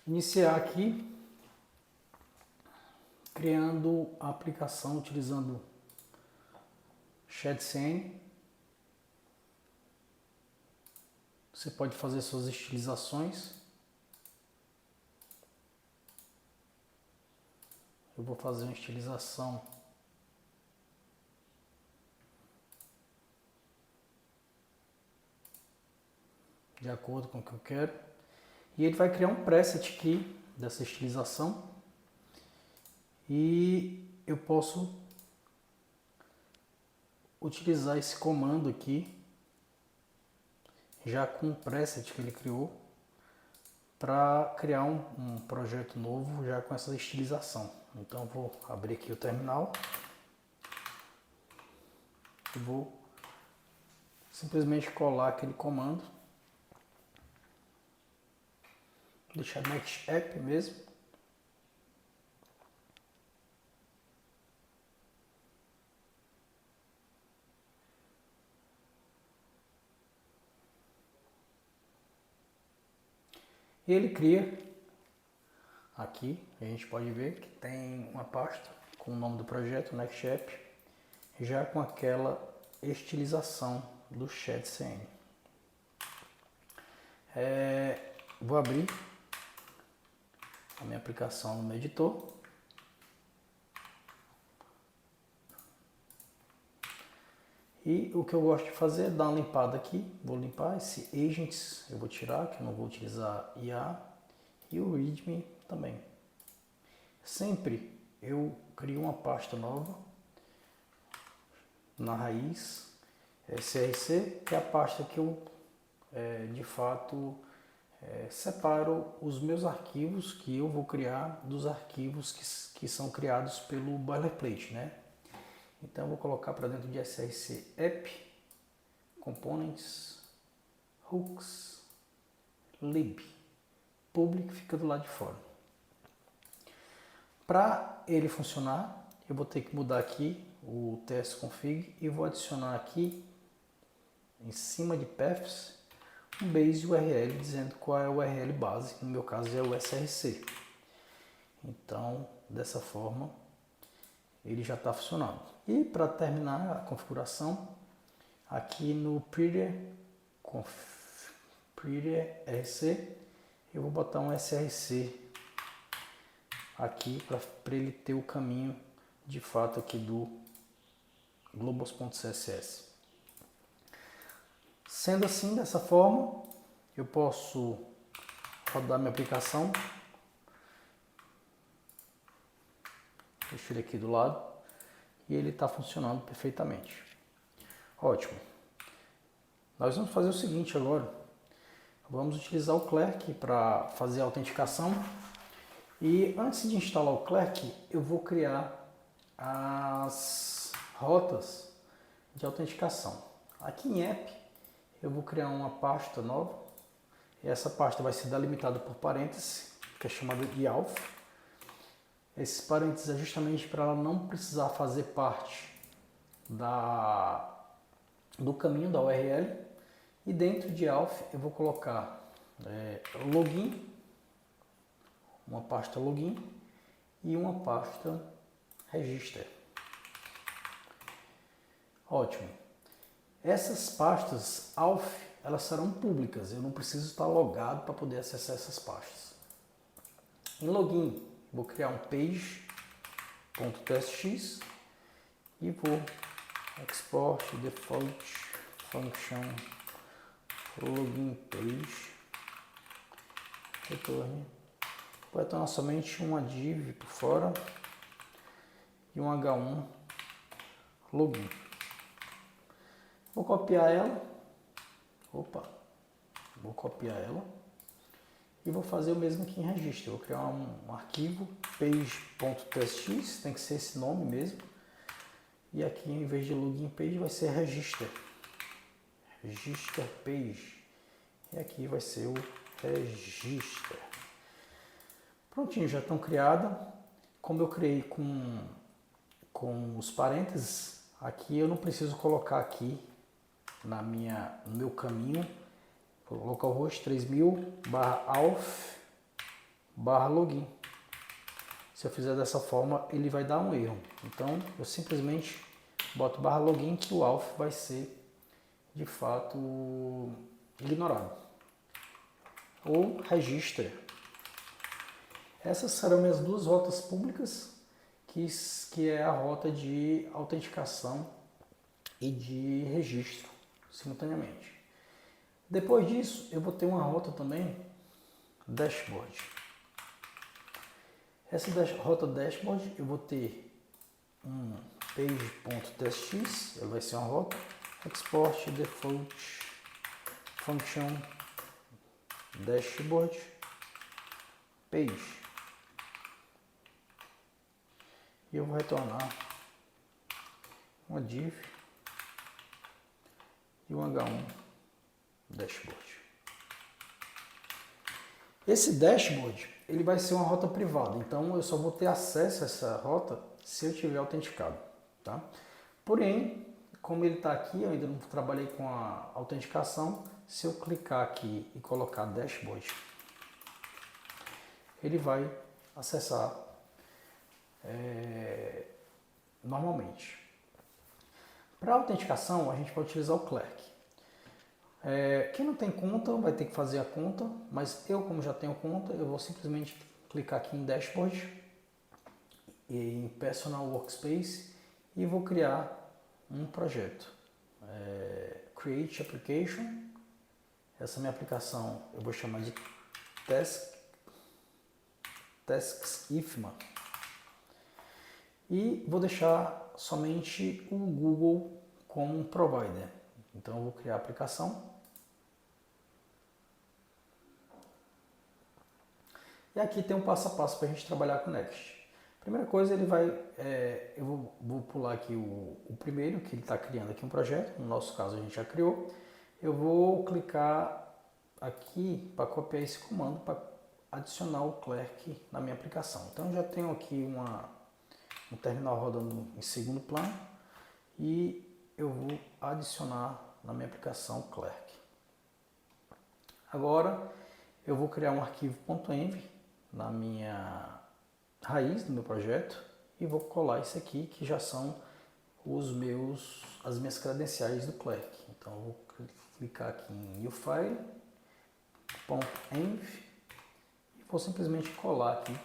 iniciar aqui criando a aplicação utilizando ShadCN. Você pode fazer suas estilizações. Eu vou fazer uma estilização de acordo com o que eu quero. E ele vai criar um preset aqui dessa estilização. E eu posso utilizar esse comando aqui, já com o preset que ele criou, para criar um projeto novo já com essa estilização. Então eu vou abrir aqui o terminal e vou simplesmente colar aquele comando, deixar Next App mesmo. E ele cria aqui, a gente pode ver que tem uma pasta com o nome do projeto, Next App, já com aquela estilização do ShadCN. Vou abrir a minha aplicação no meu editor. E o que eu gosto de fazer é dar uma limpada aqui. Vou limpar esse Agents, eu vou tirar, que eu não vou utilizar IA. E o README também. Sempre eu crio uma pasta nova na raiz SRC, que é a pasta que eu de fato separo os meus arquivos que eu vou criar dos arquivos que são criados pelo boilerplate, né? Então eu vou colocar para dentro de SRC App, Components, Hooks, Lib. Public fica do lado de fora. Para ele funcionar, eu vou ter que mudar aqui o tsconfig e vou adicionar aqui, em cima de paths, um base URL dizendo qual é a URL base, que no meu caso é o SRC. Então, dessa forma, ele já está funcionando. E para terminar a configuração, aqui no Prettier RC, eu vou botar um SRC aqui para ele ter o caminho de fato aqui do globals.css. Sendo assim, dessa forma, eu posso rodar minha aplicação. Deixa ele aqui do lado e ele está funcionando perfeitamente. Ótimo. Nós vamos fazer o seguinte agora. Vamos utilizar o Clerk para fazer a autenticação. E antes de instalar o Clerk, eu vou criar as rotas de autenticação. Aqui em App, eu vou criar uma pasta nova. E essa pasta vai ser delimitada por parênteses, que é chamada de alpha. Esses parênteses é justamente para ela não precisar fazer parte do caminho da URL. E dentro de alpha eu vou colocar login, uma pasta login e uma pasta register. Ótimo. Essas pastas alpha, elas serão públicas, eu não preciso estar logado para poder acessar essas pastas. Em login, vou criar um page.tstx e vou export default function login page, retorne. Vai tornar somente uma div por fora e um H1 login. Vou copiar ela. Vou copiar ela e vou fazer o mesmo aqui em registro. Eu vou criar um arquivo page.tstx, tem que ser esse nome mesmo. E aqui, em vez de login page, vai ser register page. E aqui vai ser o register. Prontinho, já estão criadas. Como eu criei com os parênteses, aqui eu não preciso colocar aqui no meu caminho, localhost 3000/auth /login. Se eu fizer dessa forma, ele vai dar um erro. Então, eu simplesmente boto /login que o auth vai ser, de fato, ignorado. Ou register. Essas serão minhas duas rotas públicas, que é a rota de autenticação e de registro simultaneamente. Depois disso, eu vou ter uma rota também dashboard. Essa rota dashboard eu vou ter um page.txt, ele vai ser uma rota export default function dashboard page. E eu vou retornar uma div e um H1 dashboard. Esse dashboard ele vai ser uma rota privada, então eu só vou ter acesso a essa rota se eu tiver autenticado, tá? Porém, como ele está aqui, eu ainda não trabalhei com a autenticação. Se eu clicar aqui e colocar dashboard, ele vai acessar normalmente. Para autenticação, a gente vai utilizar o Clerk. Quem não tem conta vai ter que fazer a conta, mas eu, como já tenho conta, eu vou simplesmente clicar aqui em Dashboard, em Personal Workspace, e vou criar um projeto. Create Application. Essa minha aplicação eu vou chamar de Tasks IFMA. E vou deixar somente o Google como provider. Então eu vou criar a aplicação. E aqui tem um passo a passo para a gente trabalhar com o Next. Primeira coisa, ele vai, eu vou pular aqui o primeiro, que ele está criando aqui um projeto. No nosso caso a gente já criou. Eu vou clicar aqui para copiar esse comando para adicionar o Clerk na minha aplicação. Então eu já tenho aqui um terminal rodando em segundo plano e eu vou adicionar na minha aplicação Clerk. Agora eu vou criar um arquivo .env na minha raiz do meu projeto e vou colar isso aqui, que já são as minhas credenciais do Clerk. Então eu vou clicar aqui em New File, .env, e vou simplesmente colar aqui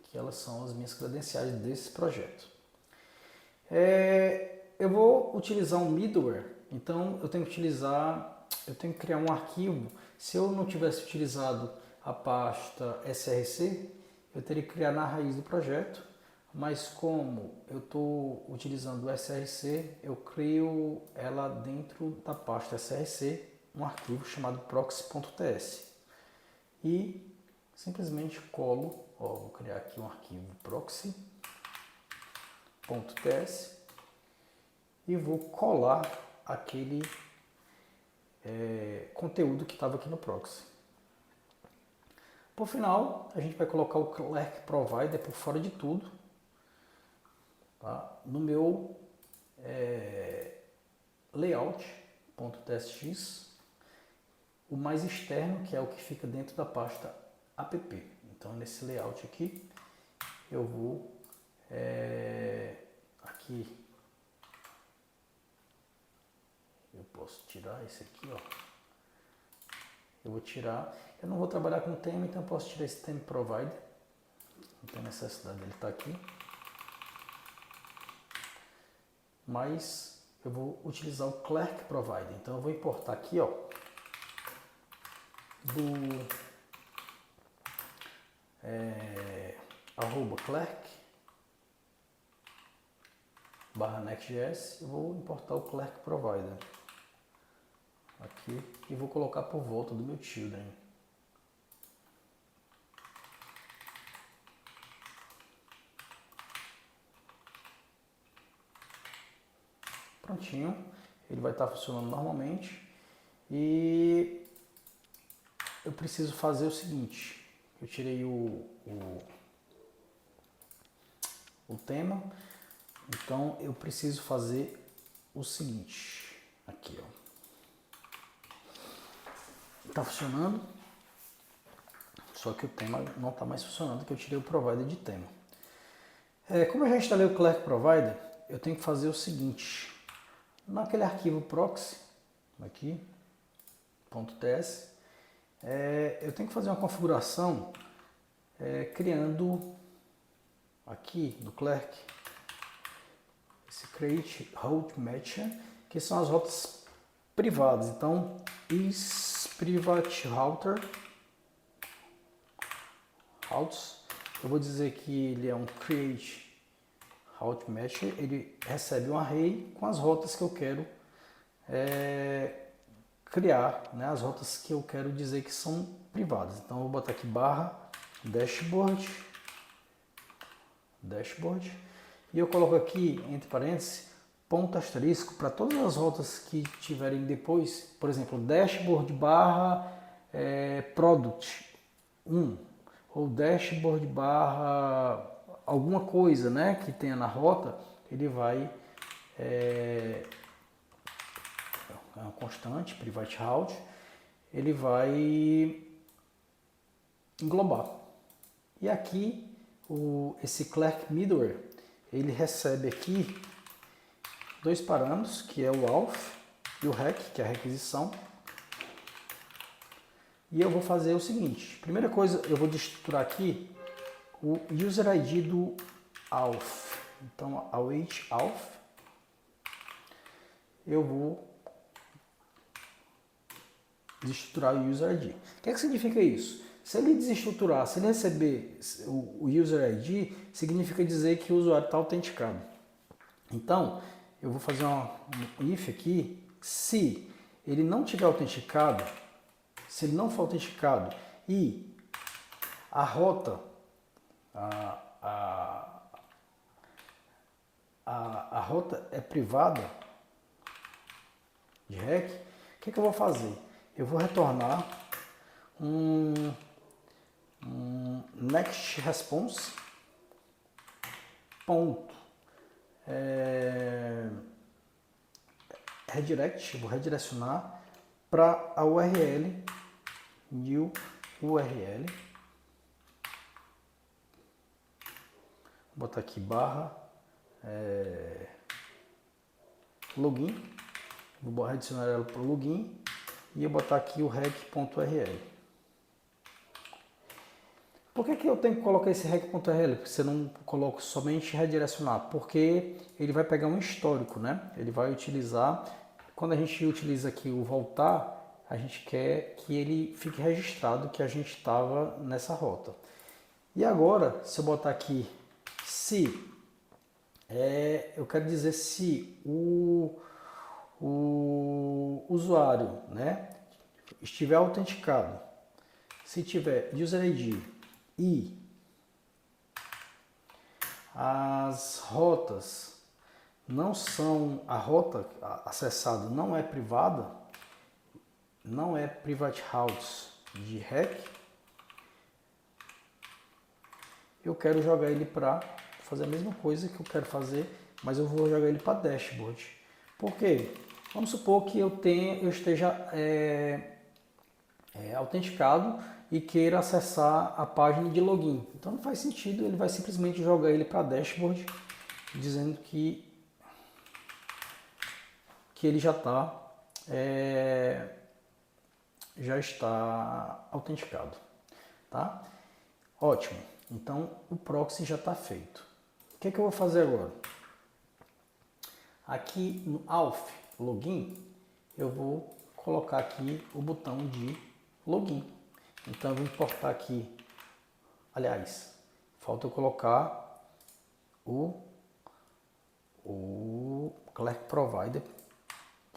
que elas são as minhas credenciais desse projeto. Eu vou utilizar um middleware, então eu tenho que criar um arquivo. Se eu não tivesse utilizado a pasta src, eu teria que criar na raiz do projeto, mas como eu estou utilizando o src, eu crio ela dentro da pasta src, um arquivo chamado proxy.ts, e simplesmente colo, vou criar aqui um arquivo proxy.ts e vou colar aquele conteúdo que estava aqui no proxy. Por final, a gente vai colocar o Clerk Provider por fora de tudo, tá? No meu layout.txt, o mais externo, que é o que fica dentro da pasta app. Então nesse layout aqui eu vou aqui eu posso tirar esse aqui, ó. Eu vou tirar, eu não vou trabalhar com tema, então eu posso tirar esse theme provider, não tem necessidade dele estar aqui, mas eu vou utilizar o Clerk Provider. Então eu vou importar aqui, ó, do @clerk /next.js, eu vou importar o Clerk Provider aqui e vou colocar por volta do meu children. Prontinho, ele vai estar funcionando normalmente. E eu preciso fazer o seguinte: eu tirei o tema, então eu preciso fazer o seguinte, aqui, ó. Tá funcionando, Só que o tema não está mais funcionando, que eu tirei o provider de tema. Como eu já instalei o Clerk Provider, eu tenho que fazer o seguinte. Naquele arquivo proxy, aqui, .ts, eu tenho que fazer uma configuração criando aqui no Clerk esse create route matcher, que são as rotas privadas. Então, is private router routes, eu vou dizer que ele é um create route matcher, ele recebe um array com as rotas que eu quero criar, né, as rotas que eu quero dizer que são privadas. Então eu vou botar aqui barra dashboard, e eu coloco aqui entre parênteses ponto asterisco para todas as rotas que tiverem depois, por exemplo, dashboard barra product 1 ou dashboard barra alguma coisa, né, que tenha na rota, ele vai é uma constante, private route, ele vai englobar. E aqui, esse Clerk Middleware, ele recebe aqui dois parâmetros, que é o auth e o req, que é a requisição. E eu vou fazer o seguinte, primeira coisa, eu vou destruturar aqui o user ID do auth. Então, ao auth, eu vou desestruturar o user ID. O que significa isso? Se ele desestruturar, se ele receber o user ID, significa dizer que o usuário está autenticado. Então, eu vou fazer um if aqui, se ele não tiver autenticado, se ele não for autenticado e a rota, a rota é privada de REC, o que eu vou fazer? Eu vou retornar um next response ponto redirect, eu vou redirecionar para a URL new URL, vou botar aqui barra login, vou adicionar ela para o login e eu botar aqui o rec.url. Por que eu tenho que colocar esse rec.url? Porque você não coloca somente redirecionar? Porque ele vai pegar um histórico, né? Ele vai utilizar, quando a gente utiliza aqui o voltar, a gente quer que ele fique registrado que a gente estava nessa rota. E agora, se eu botar aqui se, eu quero dizer se o usuário, né, estiver autenticado, se tiver user ID e as rotas não são, a rota acessada não é privada, não é private routes de REC, eu quero jogar ele para fazer a mesma coisa que eu quero fazer, mas eu vou jogar ele para dashboard. Por quê? Vamos supor que eu esteja autenticado e queira acessar a página de login. Então não faz sentido, ele vai simplesmente jogar ele para dashboard, dizendo que ele já está autenticado, tá? Ótimo. Então o proxy já está feito. O que eu vou fazer agora? Aqui no auth login, eu vou colocar aqui o botão de login. Então eu vou importar aqui, aliás, falta eu colocar o Clerk Provider.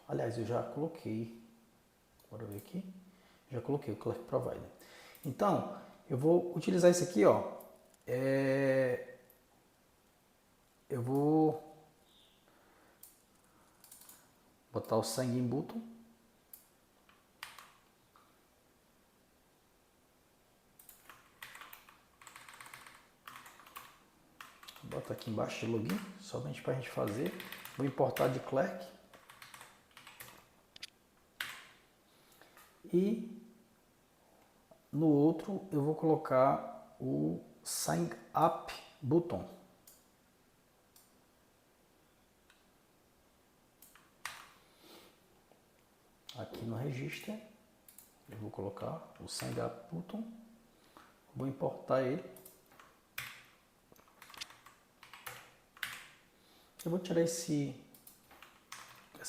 Aliás, eu já coloquei, bora ver aqui, já coloquei o Clerk Provider. Então, eu vou utilizar isso aqui, ó, eu vou botar o Sign Button. Bota aqui embaixo de login, somente para a gente fazer. Vou importar de Clerk. E no outro eu vou colocar o Sign Up Button. Aqui no Register, eu vou colocar o Sign Up Button, vou importar ele. Eu vou tirar essa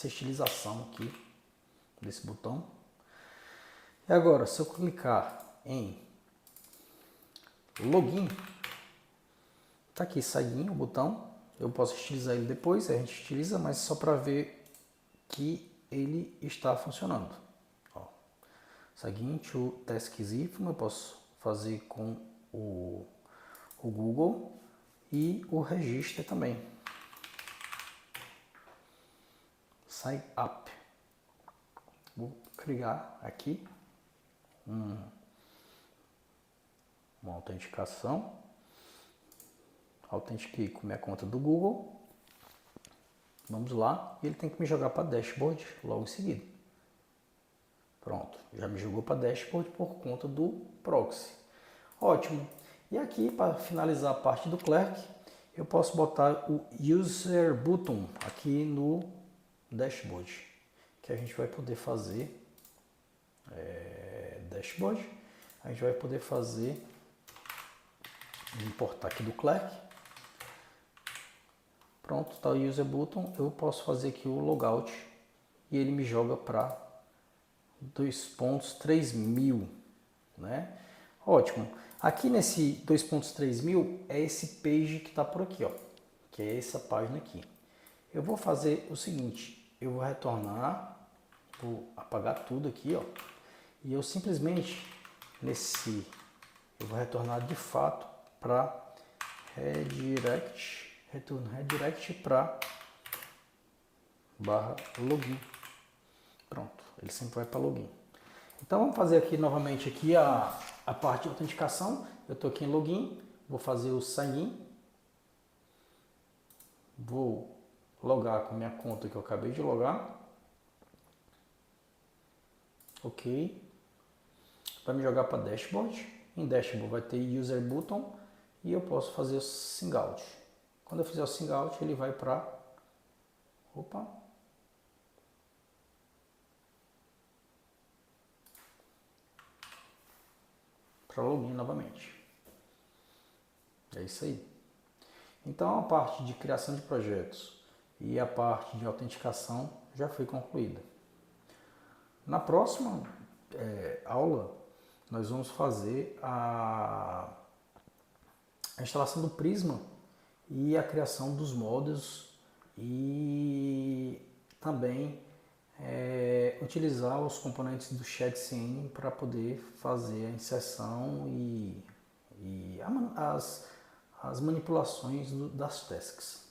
estilização aqui desse botão. E agora, se eu clicar em Login, tá aqui, Sign, o botão. Eu posso estilizar ele depois, a gente estiliza, mas só para ver que ele está funcionando. Ó, Sign to Tasks If, eu posso fazer com o Google e o Register também. Sign Up. Vou criar aqui uma autenticação. Autentiquei com minha conta do Google. Vamos lá. E ele tem que me jogar para dashboard logo em seguida. Pronto. Já me jogou para dashboard por conta do proxy. Ótimo. E aqui, para finalizar a parte do Clerk, eu posso botar o User Button aqui no dashboard, que a gente vai poder fazer dashboard, a gente vai poder fazer, importar aqui do Clerk. Pronto, tá o User Button, eu posso fazer aqui o Logout e ele me joga para 2.3000, né? Ótimo. Aqui nesse 2.3000 é esse page que está por aqui, ó, que é essa página aqui. Eu vou fazer o seguinte, eu vou retornar, vou apagar tudo aqui, ó, e eu simplesmente eu vou retornar de fato para redirect, retorno redirect para /login. Pronto, ele sempre vai para login. Então vamos fazer aqui novamente aqui a parte de autenticação. Eu estou aqui em login, vou fazer o sign in, vou logar com minha conta que eu acabei de logar. Ok. Vai me jogar para dashboard. Em dashboard vai ter user button e eu posso fazer o sign out. Quando eu fizer o sign out, ele vai para login novamente. É isso aí. Então a parte de criação de projetos e a parte de autenticação já foi concluída. Na próxima aula nós vamos fazer a instalação do Prisma e a criação dos modos e também utilizar os componentes do ChatCN para poder fazer a inserção e as manipulações das tasks.